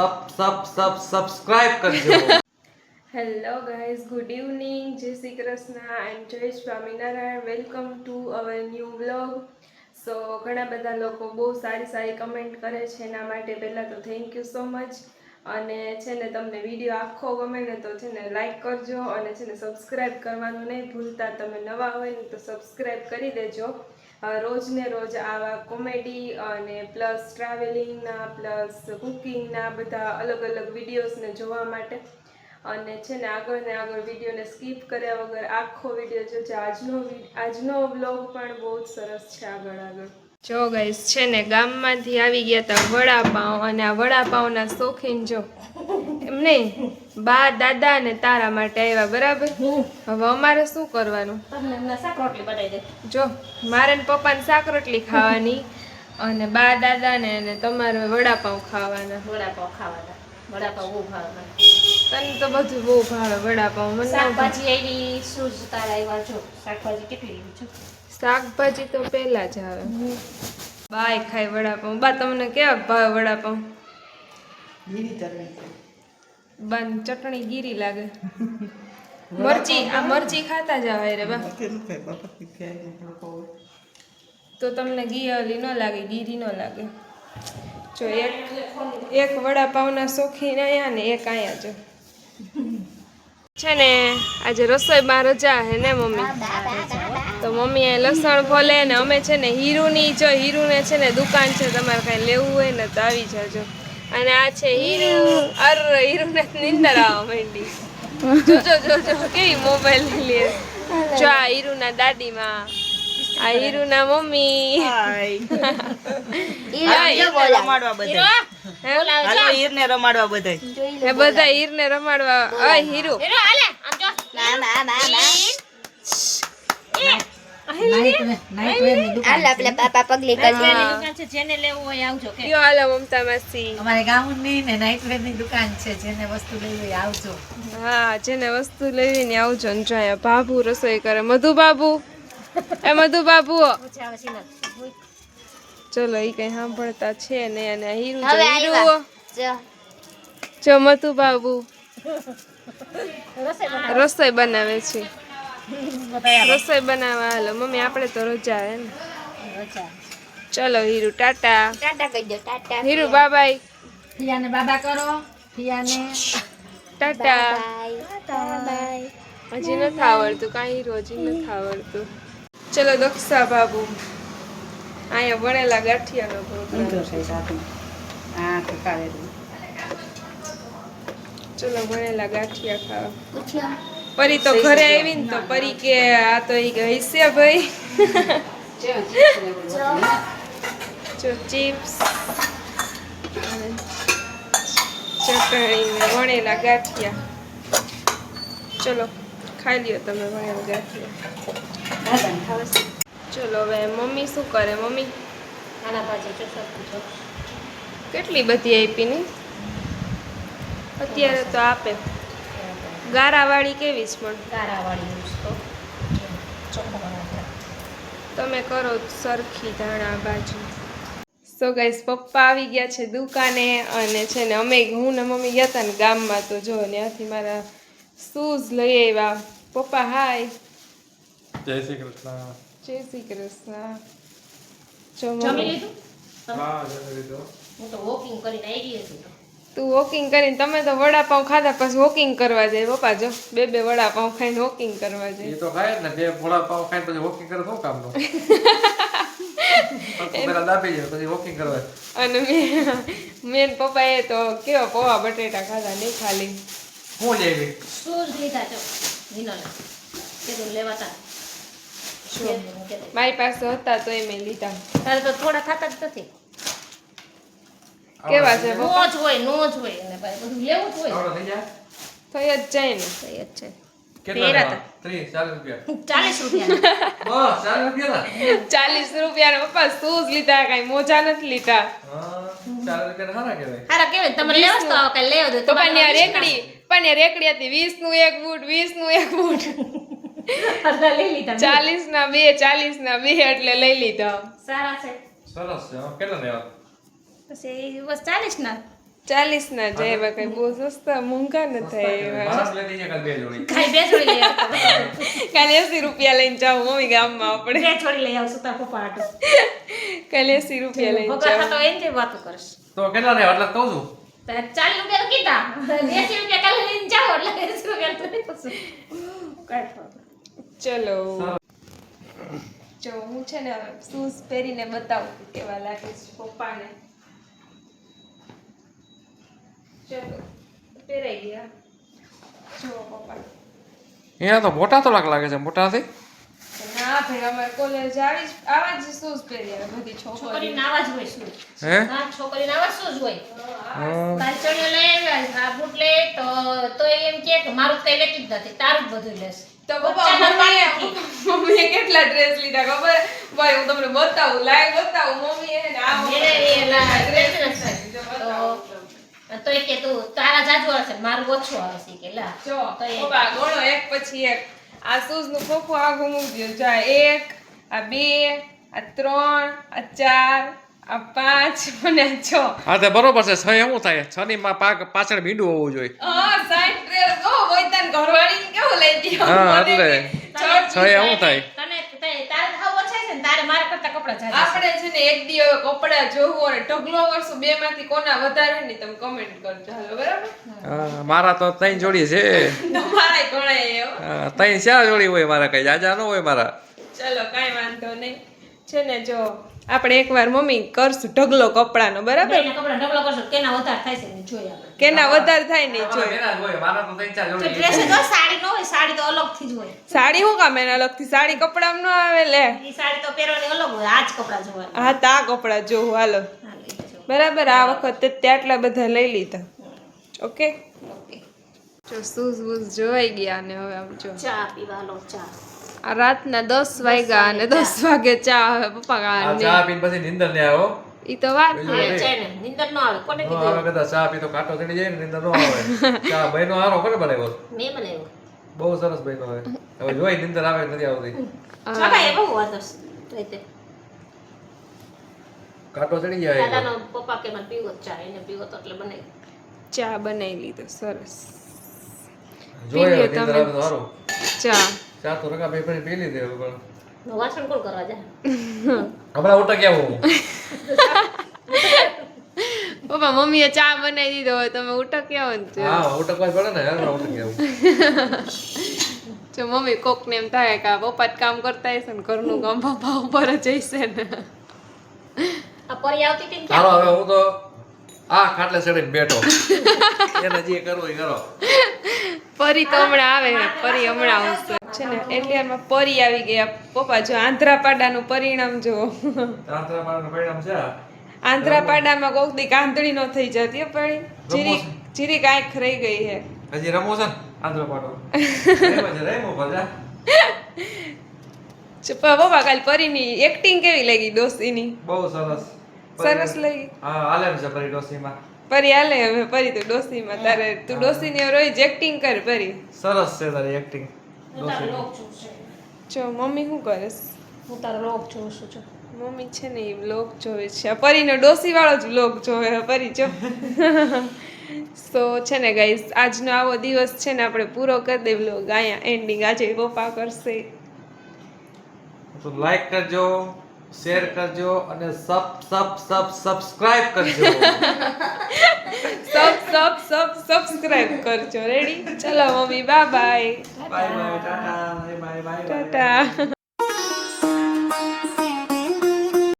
Subscribe કરજો. Hello guys, good evening, જય Shri Krishna and Jay Swaminarayan. Welcome to our new vlog. So ઘણા બધા લોકો બહુ સારી કમેન્ટ કરે છે, એના માટે પહેલાં તો થેન્ક યુ સો મચ. અને છે ને તમને વિડીયો આખો ગમે ને તો છે ને લાઈક કરજો અને છે ને સબસ્ક્રાઈબ કરવાનું નહીં ભૂલતા. તમે નવા હોય ને તો સબસ્ક્રાઈબ કરી દેજો. રોજ ને રોજ આવા કોમેડી અને પ્લસ ટ્રાવેલિંગના પ્લસ કુકિંગના બધા અલગ અલગ વિડીયોઝને જોવા માટે. અને છે ને આગળ વિડીયોને સ્કીપ કર્યા વગર આખો વિડીયો જોજો. આજનો વ્લોગ પણ બહુ જ સરસ છે. આગળ જો ગાઈસ છે ને ગામમાંથી આવી ગયા હતા વડાપાઉં, અને આ વડાપાઉંના શોખીન જો એમ નહીં બા દાદા ને તારા માટે આવ્યા, બરાબર. હવે અમારે શું કરવાનું? જો મારે ને પપ્પાને શાક રોટલી ખાવાની અને બા દાદા ને તમારે વડાપાઉં ખાવાના. વડાપાઉં બહુ ભાવે. તને તો બધું બહુ ભાવે વડાપાઉં. મને શાકભાજી આવી શું તારા આવ્યા છો? શાકભાજી કેટલી આવી છો? શાકભાજી તો પહેલા જ આવે. બાય ખાય વડાપાઉં. બા તમને કેવા ભાવે વડાપાઉં? બા ચટણી ગીરી લાગે. મરચી ખાતા જાવ રે બા. તો તમને ગીરી ન લાગે, ગીરી ન લાગે. જો એક વડાપાઉંના શોખીન અહીંયા ને એક અહીંયા જો છે ને. આજે રસોઈમાં રજા હે ને મમ્મી? તો મમ્મી એ લસણ ફોલે ને અમે છે ને હીરુની હીરુને છે ને દુકાન છે, તમારે કાંઈ લેવું હોય ને તો આવી જાજો. અને આ છે હીરુને નીંદર આવવા માંડી. જોજો કેવી મોબાઈલ લે. જો આ હીરુના દાદીમાં, આ હીરુના મમ્મી. બધા હીરને રમાડવા. હીરુ જેને લેવું હોય આવજો. મમતા માસી અમારે ગામની ને નાઇટવેર ની દુકાન છે, જેને વસ્તુ લેવી હોય આવજો. હા, જેને વસ્તુ લેવી ને આવજો. ને જો અહીંયા બાબુ રસોઈ કરે. મધુ બાબુ ચલો એ કઈ સાંભળતા છે ને. અને હીરુ જો મધુ બાબુ રસોઈ બનાવે છે. રસોઈ બનાવવા હાલો મમ્મી, આપણે તો રજા હે ને. ચલો હીરુ ટાટા. હીરુ બાબાઈ. ફિયાને બાબા કરો. ફિયાને ટાટા. હજી નથી આવડતું કાંઈ હીરુ, હજી નથી આવડતું. ચલો દક્ષા બાબુ. અહીંયા વણેલા ગાંઠિયાનો પ્રોગ્રામ. ચલો વણેલા ગાંઠિયા ખાવા. પરી તો ઘરે આવી ને તો પરી કે આ તો એ ગઈ છે ભાઈ. જો ચિપ્સ ચટણી ને વણેલા ગાંઠિયા. ચલો ખાઈ લ્યો તમે વણેલા ગાંઠિયા. ચલો હવે મમ્મી શું કરે? મમ્મી કેટલી બધી આપી ને અત્યારે તો આપે. ગારાવાળી કેવી છે? પણ તમે કરો સરખી ધાણા બાજુ. સો ગાઈસ, પપ્પા આવી ગયા છે દુકાને. અને છે ને હું ને મમ્મી ગયા હતા ને ગામમાં, તો જો ત્યાંથી મારા શૂઝ લઈ આવ્યા. પપ્પા હાય. જય શ્રી કૃષ્ણ. જય શ્રી કૃષ્ણ. તું વોકિંગ કરીને, તમે તો વડાપાઉં ખાધા પછી વોકિંગ કરવા જાય. પપ્પા જો બે વડાપાઉં ખાઈને વોકિંગ કરવા જાય. એ તો ખાય ને, બે વડાપાઉં ખાઈને પછી વોકિંગ કરે શું કામ નો? પેલા દાબી જાય પછી વોકિંગ કરવા. અને મેન પપ્પાએ તો કેવા પૌવા બટેટા ખાધા નહીં ખાલી. હું લેવી શૂઝ લીધા છો વિનોના કેદું લેવાતા. મારી પાસે હતા તો મેં લીધા. તારે તો થોડા ખાતા જ નથી. કેવા છે નો જ હોય અને ભાઈ બધું લેવું જ હોય. આવડો થઈ જાય. થઈ જ જાય ને. થઈ જ છે. કેટલા 30 40 રૂપિયા? 40 રૂપિયા. બસ 40 રૂપિયા. 40 રૂપિયા પપ્પા શૂઝ લીધા, કઈ મોજા નથી લીધા. હા 40 રૂપિયા હારા કહેવાય. હારા કેવાય. તમે લેવસ તો કઈ લેવ દો. તો પણ રેકડી હતી 20 નું એક બૂટ, 20 નું એક બૂટ. લઈ લીધા. 40 ના બે, 40 ના બે એટલે લઈ લીધા. સારા છે. સરસ છે. કેટલા લેવા? પછી બસ 40 ના 40 ના જાય એવા કઈ બહુ સસ્તા મોંઘા ન થાય માણસ લઈ જઈએ કાલ બે જોડી કાંઈ બે જોડી લઈ આવતો કાલે 80 રૂપિયા લઈને જાવ મમ્મી ગામમાં આપણે બે જોડી લઈ આવશું તાર પપ્પા હાટુ કાલે 80 રૂપિયા લઈને ભગા જાવ થતો એમ જે વાતો કરશ તો કેટલા ને એટલે કહું છું તો 40 રૂપિયા તો કીધા 80 રૂપિયા કાલે લઈને જાઓ એટલે 80 રૂપિયા તો નહીં થશે કાંઈ ચલો જો હું છે ને શૂઝ પહેરીને બતાવું કે કેવા લાગે છે પપ્પાને ચલો પહેરાઈ ગયા જો પપ્પા અહીંયા તો મોટા તો લાગે છે મોટા નથી ના ભાઈ અમારે કોલેજ આવા જ શૂઝ પહેર્યા બધી છોકરી છોકરીને આવા જ હોય શું હે હા છોકરીને આવા શું જ હોય કાલચણીઓ લઈ આવ્યા આ બૂટ લે તો એમ કે મારું તો કઈ લેતી જ નથી તારું જ બધું લેશે તો પપ્પા મમ્મીએ કેટલા ડ્રેસ લીધા ખબર ભાઈ હું તમને બતાવું લાઈવ બતાવું મમ્મીએ ને આ તો કે તું તારા જાજુ આવે છે મારું ઓછું આવે છે કે લા જો પપ્પા ગણો એક પછી એક આ શૂઝ નું ખોખું આખું મૂકી દો જા 1 આ 2 આ 3 આ 4 આ 5 અને 6 હા તે બરોબર છે 6 એવું થાય 6 ની પાછળ મીંડું હોવું જોઈએ હા 60 ડ્રેસ ઓ વૈતાન ઘરવાળી કેવું લઈ દીધો હા એટલે 6 એવું થાય તને તારે ખાવ ઓછા છે ને તારે મારા કરતા કપડા જાજા આપણે છે ને એક દી હવે કપડા જોવું અને ઢગલો કરશું બે માંથી કોના વધારે ને તમે કમેન્ટ કરજો હાલો બરાબર મારા તો 3 જોડી છે તમારા ઘણા એવો 3 4 જોડી હોય મારા કઈ જાજા ન હોય મારા ચલો કાઈ વાંધો નહીં છે ને જો આપણે એકવાર મમ્મી કરશું ઢગલો કપડાનો બરાબર બેયના કપડા ઢગલો કરશો કેના વધારે થાય છે ને જોઈએ આપણે કેના વધારે થાય નહીં જોઈ મારા તો 3 4 તો જોડી ડ્રેસ તો સાડી ન હોય સાડી તો અલગથી જ હોય સાડી હું કામ એના અલગથી સાડી કપડામાં ન આવે લે ઈ સાડી તો પહેરવાની અલગ હોય આ જ કપડા જોવાના હા તા કપડા જોવું હાલો હા લઈ જજો બરાબર આ વખતે ત્યાટલા બધા લઈ લીધા ઓકે ઓકે જો શૂઝ વૂઝ જોવાઈ ગયા અને હવે આમ જો ચા પીવા લો ચા આ રાતના 10 વાગ્યા અને 10 વાગે ચા હવે પપ્પા આ ગાને ચા પીને પછી નીંદર ને આવો ઈ તો વાત બીજું છે છે ને નીંદર ન આવે કોને નો કીધું આવે કદા ચા પી તો કાટો ચડી જાય ને નીંદર નો આવે ચા બહેનો હારો કોને બનાવ્યો મેં બનાવ્યો બહુ સરસ બહેનો હોય હવે જોઈ નીંદર આવે કે નથી આવતી ચા ભાઈ બહુ વાદસ રીતે કાટો ચડી જાય દાદાનો પપ્પા કે મને પીવો ચા એને પીવો તો એટલે બનાવી ચા બનાવી લીધો સરસ જોઈ પી લ્યો નીંદર તમે. આવે તો હારો ચા ચા તો રકા ભાઈ પી લીધી હવે પણ વાસણ કોણ કરવા જાય હમણાં ઉઠા કેવું પપ્પા મમ્મીએ ચા બનાવી દીધો હોય તમે ઉઠક આવો ને જો. હા ઉઠકવા જ પડે ને હમણાં ઉઠા કેવું જો મમ્મી કોક ને એમ થાય કે આ પપ્પા જ કામ કરતા હશે ને ઘરનું કામ પપ્પા ઉપર જ હશે ને આ પરી આવતી હતી ને હાલો હવે હું તો આ ખાટલે ચડીને બેઠો એને જે કરવું એ કરો પરી તો હમણાં આવે છે પરી હમણાં આવશે છે ને એટલે એમાં પરી આવી ગયા પપ્પા જો આંધ્રાપાડાનું પરિણામ જો તાંત્રાપાડાનું પરિણામ છે આંધ્રાપાડામાં કોક દી કાંધળી નો થઈ જતી હો પડી જીરી કાંઈક રહી ગઈ છે હજી રમો છે ને આંધ્રાપાડો રેમો ભજા પપ્પા કાલ પરીની એક્ટિંગ કેવી લાગી ડોસીની બહુ સરસ સરસ લાગી હા હાલે છે પરી ડોસીમાં પરી હાલે હવે પરી તું ડોસીમાં તારે તું ડોસીની રોજ એક્ટિંગ કર પરી સરસ છે તારી એક્ટિંગ હું તારો લોક છું જો મમ્મી શું કરેસ હું તારો લોક છું છું છું મમ્મી છે ને એ વ્લોગ જોવે છે આ પરીનો ડોસી વાળો જ વ્લોગ જોવે છે પરી જો સો છે ને ગાઈસ આજનો આવો દિવસ છે ને આપણે પૂરો કરી દે વ્લોગ અહીંયા એન્ડિંગ આજે પપ્પા કરશે તો લાઈક કરજો શેર કરજો અને સબસ્ક્રાઇબ કરજો સબસ્ક્રાઇબ કરજો રેડી ચલો mummy bye bye bye bye Tata bye bye Tata